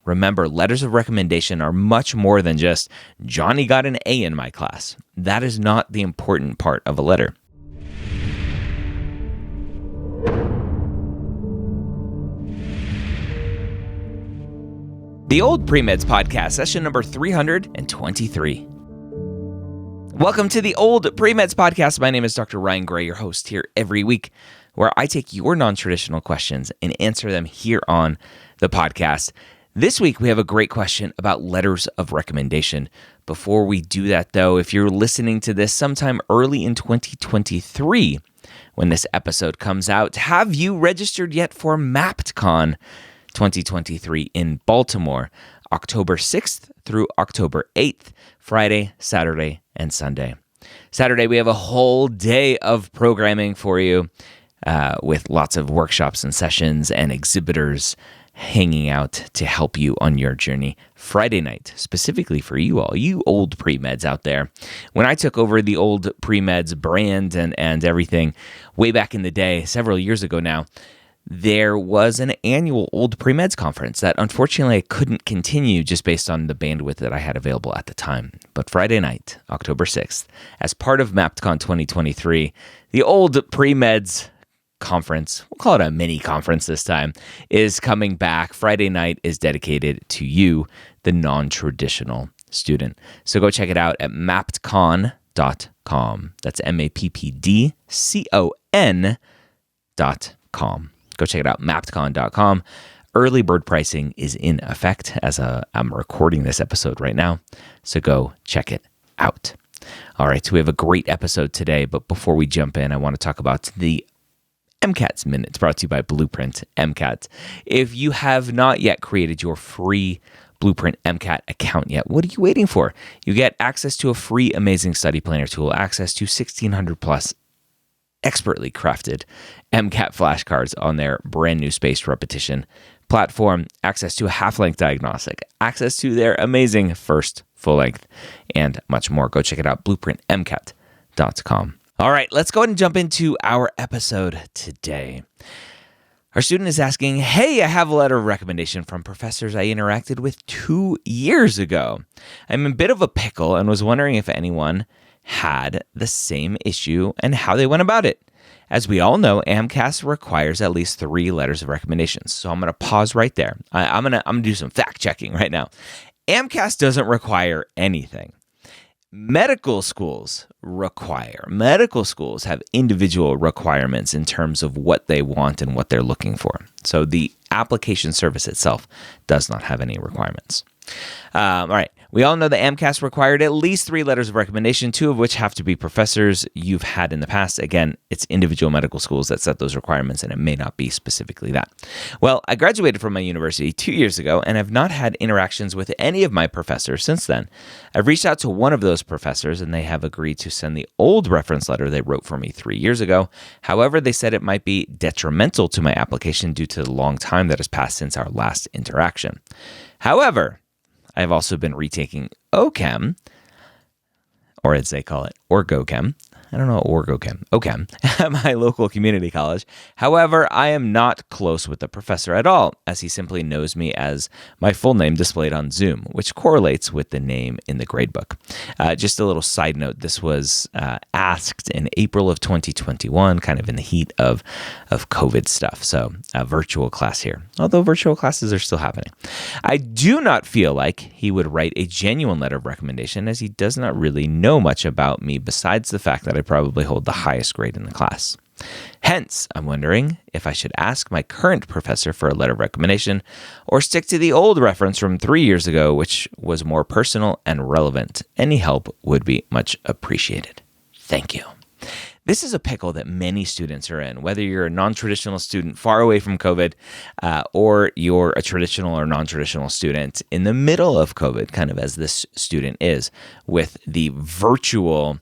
Remember, letters of recommendation are much more than just, Johnny got an A in my class. That is not the important part of a letter. The Old Premeds Podcast, session number 323. Welcome to the Old Premeds Podcast. My name is Dr. Ryan Gray, your host here every week, where I take your non-traditional questions and answer them here on the podcast. This week, we have a great question about letters of recommendation. Before we do that, though, if you're listening to this sometime early in 2023, when this episode comes out, have you registered yet for MappedCon 2023 in Baltimore, October 6th through October 8th, Friday, Saturday, and Sunday. Saturday, we have a whole day of programming for you with lots of workshops and sessions and exhibitors hanging out to help you on your journey. Friday night, specifically for you all, you old pre-meds out there. When I took over the Old Pre-Meds brand and everything way back in the day, several years ago now, there was an annual Old Pre-Meds conference that unfortunately I couldn't continue just based on the bandwidth that I had available at the time. But Friday night, October 6th, as part of MappedCon 2023, the Old Pre-Meds conference, we'll call it a mini conference this time, is coming back. Friday night is dedicated to you, the non-traditional student. So go check it out at mappedcon.com. That's mappedcon.com. Go check it out, mappedcon.com. Early bird pricing is in effect as I'm recording this episode right now, so go check it out. All right, so we have a great episode today, but before we jump in, I want to talk about the MCAT's Minute. It's brought to you by Blueprint MCAT. If you have not yet created your free Blueprint MCAT account yet, what are you waiting for? You get access to a free amazing study planner tool, access to 1,600 plus expertly crafted MCAT flashcards on their brand new spaced repetition platform, access to a half-length diagnostic, access to their amazing first full-length, and much more. Go check it out, blueprintmcat.com. All right, let's go ahead and jump into our episode today. Our student is asking, hey, I have a letter of recommendation from professors I interacted with 2 years ago. I'm in a bit of a pickle and was wondering if anyone had the same issue and how they went about it. As we all know, AMCAS requires at least 3 letters of recommendations. So I'm going to pause right there. I'm going to do some fact checking right now. AMCAS doesn't require anything. Medical schools have individual requirements in terms of what they want and what they're looking for. So the application service itself does not have any requirements. All right. We all know that AMCAS required at least 3 letters of recommendation, 2 of which have to be professors you've had in the past. Again, it's individual medical schools that set those requirements, and it may not be specifically that. Well, I graduated from my university 2 years ago and have not had interactions with any of my professors since then. I've reached out to one of those professors, and they have agreed to send the old reference letter they wrote for me 3 years ago. However, they said it might be detrimental to my application due to the long time that has passed since our last interaction. However, I've also been retaking OChem, or as they call it, OrgoChem. I don't know, OChem, at my local community college. However, I am not close with the professor at all, as he simply knows me as my full name displayed on Zoom, which correlates with the name in the gradebook. Just a little side note, this was asked in April of 2021, kind of in the heat of COVID stuff. So a virtual class here, although virtual classes are still happening. I do not feel like he would write a genuine letter of recommendation, as he does not really know much about me besides the fact that I probably hold the highest grade in the class. Hence, I'm wondering if I should ask my current professor for a letter of recommendation or stick to the old reference from 3 years ago, which was more personal and relevant. Any help would be much appreciated. Thank you. This is a pickle that many students are in, whether you're a non-traditional student far away from COVID or you're a traditional or non-traditional student in the middle of COVID, kind of as this student is, with the virtual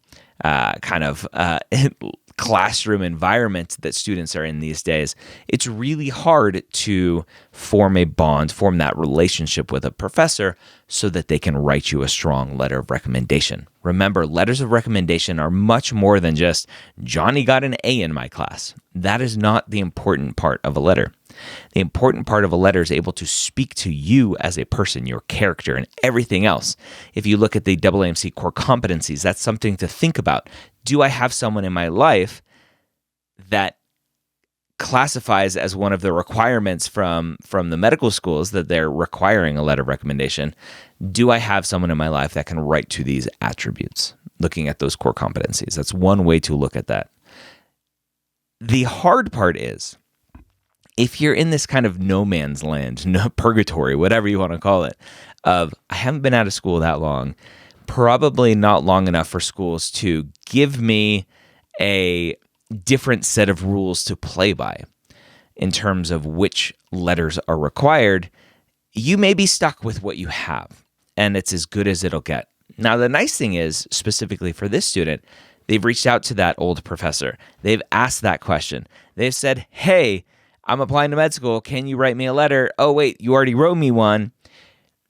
classroom environment that students are in these days. It's really hard to form a bond, form that relationship with a professor so that they can write you a strong letter of recommendation. Remember, letters of recommendation are much more than just, Johnny got an A in my class. That is not the important part of a letter. The important part of a letter is able to speak to you as a person, your character, and everything else. If you look at the AAMC core competencies, that's something to think about. Do I have someone in my life that classifies as one of the requirements from the medical schools that they're requiring a letter of recommendation? Do I have someone in my life that can write to these attributes? Looking at those core competencies. That's one way to look at that. The hard part is, if you're in this kind of no man's land, no purgatory, whatever you want to call it, of I haven't been out of school that long, probably not long enough for schools to give me a different set of rules to play by in terms of which letters are required, you may be stuck with what you have, and it's as good as it'll get. Now, the nice thing is, specifically for this student, they've reached out to that old professor. They've asked that question. They've said, hey, I'm applying to med school. Can you write me a letter? Oh, wait, you already wrote me one.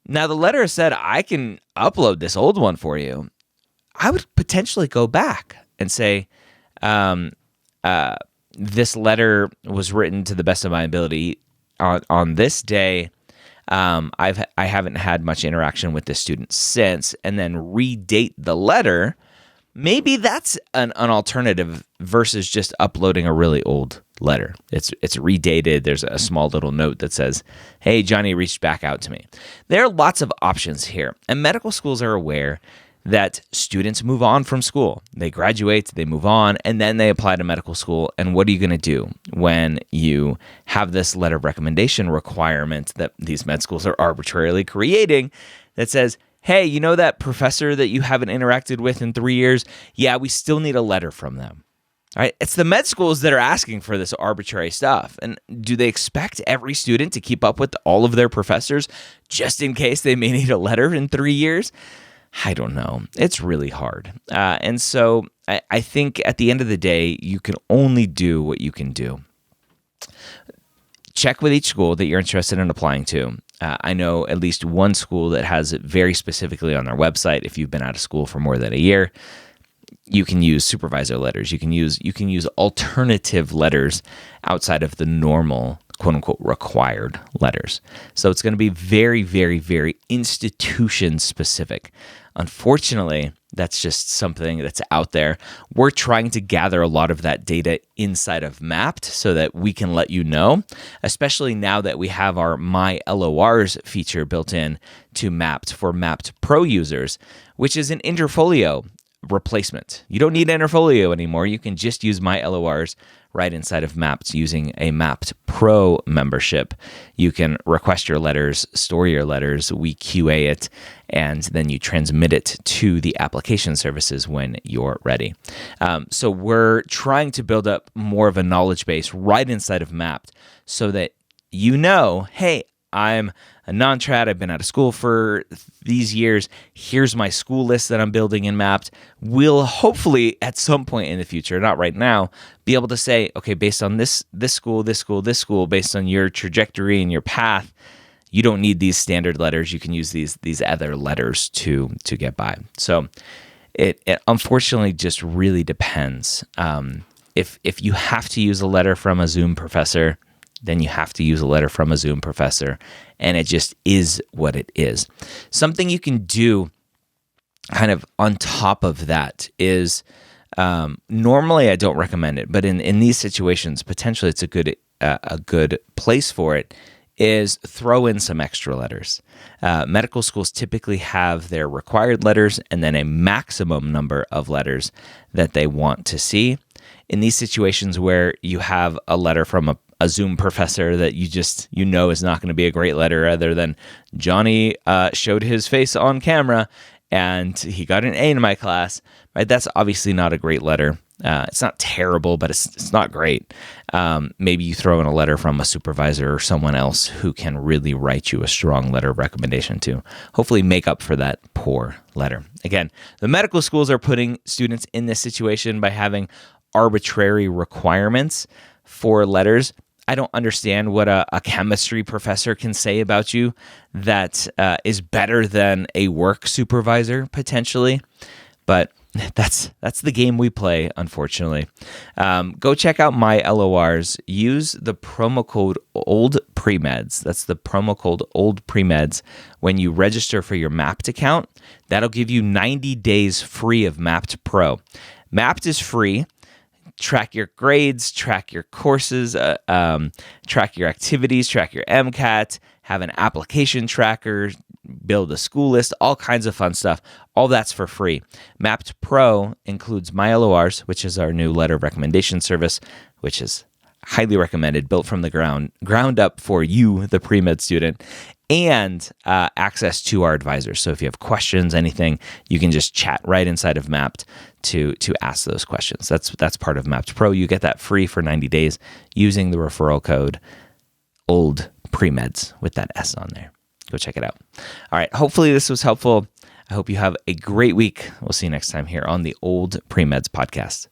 Now, the letter said, I can upload this old one for you. I would potentially go back and say, this letter was written to the best of my ability on this day. I haven't had much interaction with this student since, and then redate the letter. Maybe that's an alternative versus just uploading a really old letter. It's redated. There's a small little note that says, hey, Johnny reached back out to me. There are lots of options here, and medical schools are aware that students move on from school. They graduate, they move on, and then they apply to medical school. And what are you going to do when you have this letter of recommendation requirement that these med schools are arbitrarily creating that says, hey, you know that professor that you haven't interacted with in 3 years? Yeah, we still need a letter from them. All right? It's the med schools that are asking for this arbitrary stuff. And do they expect every student to keep up with all of their professors just in case they may need a letter in 3 years? I don't know. It's really hard. And so I think at the end of the day, you can only do what you can do. Check with each school that you're interested in applying to. I know at least one school that has it very specifically on their website. If you've been out of school for more than a year, you can use supervisor letters. You can use alternative letters outside of the normal, quote unquote, required letters. So it's going to be very, very, very institution specific. Unfortunately, that's just something that's out there. We're trying to gather a lot of that data inside of Mapped so that we can let you know, especially now that we have our My LORs feature built in to Mapped for Mapped Pro users, which is an Interfolio replacement. You don't need Interfolio anymore. You can just use My LORs right inside of Mapped using a Mapped Pro membership. You can request your letters, store your letters, we QA it, and then you transmit it to the application services when you're ready. So we're trying to build up more of a knowledge base right inside of Mapped so that you know, hey, I'm a non-trad. I've been out of school for these years. Here's my school list that I'm building in Mapped. We'll hopefully at some point in the future, not right now, be able to say, okay, based on this school, based on your trajectory and your path, you don't need these standard letters. You can use these other letters to get by. So it unfortunately just really depends. If you have to use a letter from a Zoom professor, then you have to use a letter from a Zoom professor, and it just is what it is. Something you can do kind of on top of that is, normally I don't recommend it, but in these situations, potentially it's a good place for it, is throw in some extra letters. Medical schools typically have their required letters and then a maximum number of letters that they want to see. In these situations where you have a letter from a Zoom professor that you know is not going to be a great letter other than Johnny showed his face on camera and he got an A in my class, right? That's obviously not a great letter. It's not terrible, but it's not great. Maybe you throw in a letter from a supervisor or someone else who can really write you a strong letter of recommendation to hopefully make up for that poor letter. Again, the medical schools are putting students in this situation by having arbitrary requirements for letters. I don't understand what a chemistry professor can say about you that is better than a work supervisor potentially. But that's the game we play, unfortunately. Go check out my LORs. Use the promo code OldPreMeds. That's the promo code OldPreMeds when you register for your Mapped account. That'll give you 90 days free of Mapped Pro. Mapped is free. Track your grades, track your courses, track your activities, track your MCAT, have an application tracker, build a school list, all kinds of fun stuff. All that's for free. Mapped Pro includes My LORs, which is our new letter of recommendation service, which is highly recommended, built from the ground up for you, the pre-med student, and access to our advisors. So if you have questions, anything, you can just chat right inside of Mapped to ask those questions. That's part of Mapped Pro. You get that free for 90 days using the referral code OldPreMeds with that S on there. Go check it out. All right. Hopefully this was helpful. I hope you have a great week. We'll see you next time here on the Old Pre-Meds podcast.